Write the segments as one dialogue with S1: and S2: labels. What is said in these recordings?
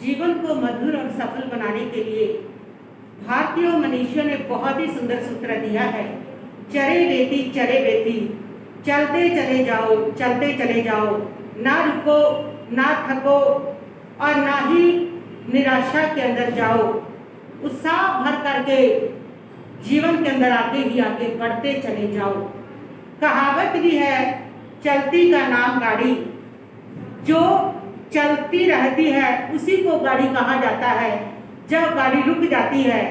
S1: जीवन को मधुर और सफल बनाने के लिए भारतीय मनुष्यों ने बहुत ही सुंदर सूत्र दिया है। चरे बेती चलते चले जाओ, ना रुको ना थको और ना ही निराशा के अंदर जाओ। उत्साह भर करके जीवन के अंदर आगे ही आगे बढ़ते चले जाओ। कहावत भी है, चलती का नाम गाड़ी। जो चलती रहती है उसी को गाड़ी कहा जाता है। जब गाड़ी रुक जाती है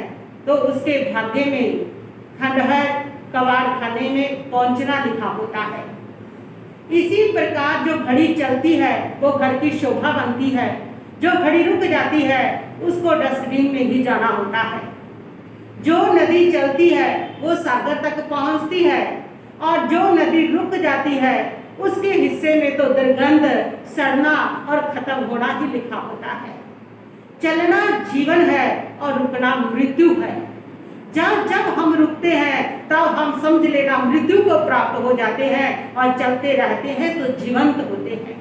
S1: तो उसके भाग्य में खंडहर कबाड़ खाने में पहुंचना लिखा होता है। इसी प्रकार जो घड़ी चलती है वो घर की शोभा बनती है। जो घड़ी रुक जाती है उसको डस्टबिन में ही जाना होता है। जो नदी चलती है वो सागर तक पहुंचती है और जो नदी रुक जाती है उसके हिस्से में तो दुर्गंध, सड़ना और खत्म होना ही लिखा होता है। चलना जीवन है और रुकना मृत्यु है। जब हम रुकते हैं तब हम समझ लेना मृत्यु को प्राप्त हो जाते हैं और चलते रहते हैं तो जीवंत होते हैं।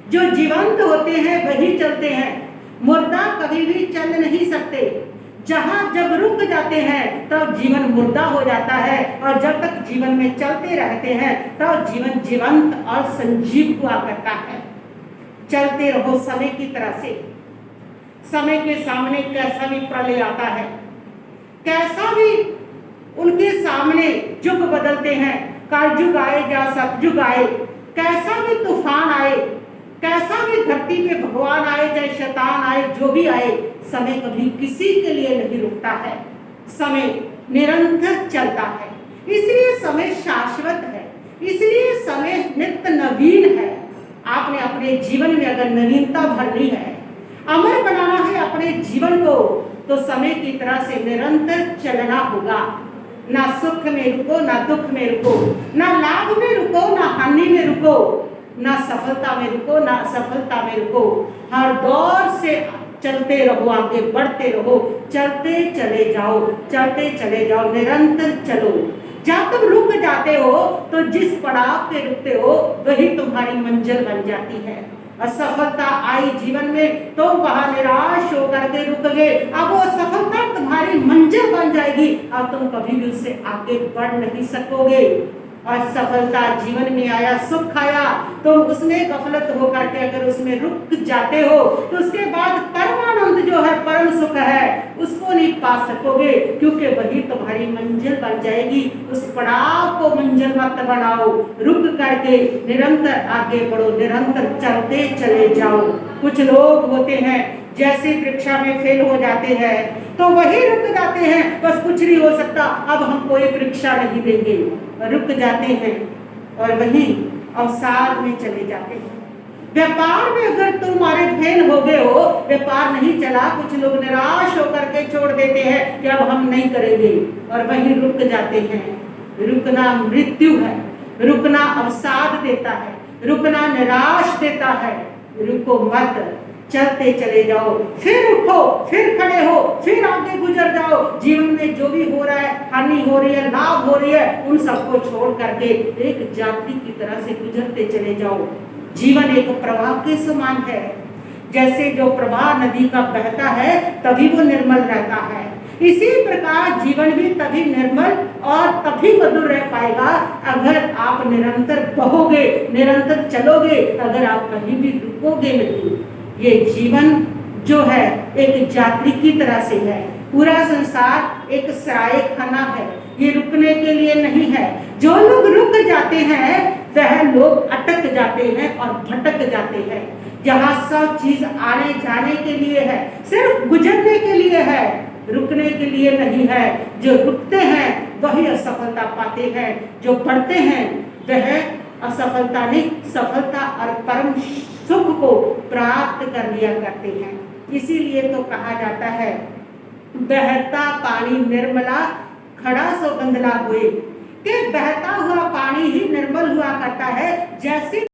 S1: जो जीवंत होते हैं वही चलते हैं। मुर्दा कभी भी चल नहीं सकते। जब रुक जाते हैं तब जीवन मुर्दा हो जाता है और जब तक जीवन में चलते रहते हैं तब जीवन जीवंत और संजीव हुआ करता है। चलते रहो समय की तरह से। समय के सामने कैसा भी प्रलय आता है, कैसा भी उनके सामने युग बदलते हैं। कलयुग आए या सतयुग आए, कैसा भी तूफान आए, कैसा भी धरती पे भगवान आए चाहे शैतान आए, जो भी आए, समय कभी किसी के लिए नहीं रुकता है। समय निरंतर चलता है, इसलिए समय शाश्वत है, इसलिए समय नित्य नवीन है। आपने अपने जीवन में अगर नवीनता भरनी है, अमर बनाना है अपने जीवन को, तो समय की तरह से निरंतर चलना होगा। ना सुख में रुको ना दुख में रुको, ना लाभ में रुको ना हानि में रुको, ना सफलता में रुको ना असफलता में रुको। हर दौर से चलते रहो, आगे बढ़ते रहो, चलते चले जाओ, निरंतर चलो। जब तुम रुक जाते हो तो जिस पड़ाव पे रुकते हो वही तुम्हारी मंजिल बन जाती है। असफलता आई जीवन में तो वहां निराश होकर के रुक गए, अब वो सफलता तुम्हारी मंजिल बन जाएगी और तुम कभी भी उससे आगे बढ़ नहीं सकोगे। और सफलता जीवन में आया, सुख आया, तो उसमें गफलत होकर के अगर उसमें रुक जाते हो तो उसके बाद परमानंद जो है, परम सुख है, उसको नहीं पा सकोगे, क्योंकि वही तुम्हारी मंजिल बन जाएगी। उस पड़ाव को मंजिल मत बनाओ, रुक करके निरंतर आगे बढ़ो, निरंतर चलते चले जाओ। कुछ लोग होते हैं जैसे परीक्षा में फेल हो जाते हैं तो वही रुक जाते हैं, बस कुछ नहीं हो सकता, अब हम कोई परीक्षा नहीं देंगे, रुक जाते हैं और वही अवसाद में चले जाते हैं। व्यापार में अगर तुम्हारे फेल हो गए हो, व्यापार नहीं चला, कुछ लोग निराश होकर के छोड़ देते हैं कि अब हम नहीं करेंगे और वही रुक जाते हैं। रुकना मृत्यु है, रुकना अवसाद देता है, रुकना निराश देता है। रुको मत, चलते चले जाओ, फिर उठो, फिर खड़े हो, फिर आगे गुजर जाओ। जीवन में जो भी हो रहा है, हानि हो रही है, लाभ हो रही है, उन सबको छोड़ करके एक यात्री की तरह से गुजरते चले जाओ। जीवन एक प्रवाह के समान है। जैसे जो प्रवाह नदी का बहता है तभी वो निर्मल रहता है, इसी प्रकार जीवन भी तभी निर्मल और तभी मधुर रह पाएगा अगर आप निरंतर बहोगे, निरंतर चलोगे, अगर आप कहीं भी रुकोगे नहीं। ये जीवन जो है एक यात्री की तरह से है। पूरा संसार एक सराय खाना है, ये रुकने के लिए नहीं है। जो लोग रुक जाते हैं वह लोग अटक जाते हैं और भटक जाते हैं। जहाँ सब चीज आने जाने के लिए है, सिर्फ गुजरने के लिए है, रुकने के लिए नहीं है। जो रुकते हैं वही असफलता पाते हैं, जो बढ़ते हैं वह असफलता नहीं, सफलता और परम सुख को प्राप्त कर लिया करते हैं। इसीलिए तो कहा जाता है, बहता पानी निर्मला खड़ा सो गंदला हुए, कि बहता हुआ पानी ही निर्मल हुआ करता है। जैसे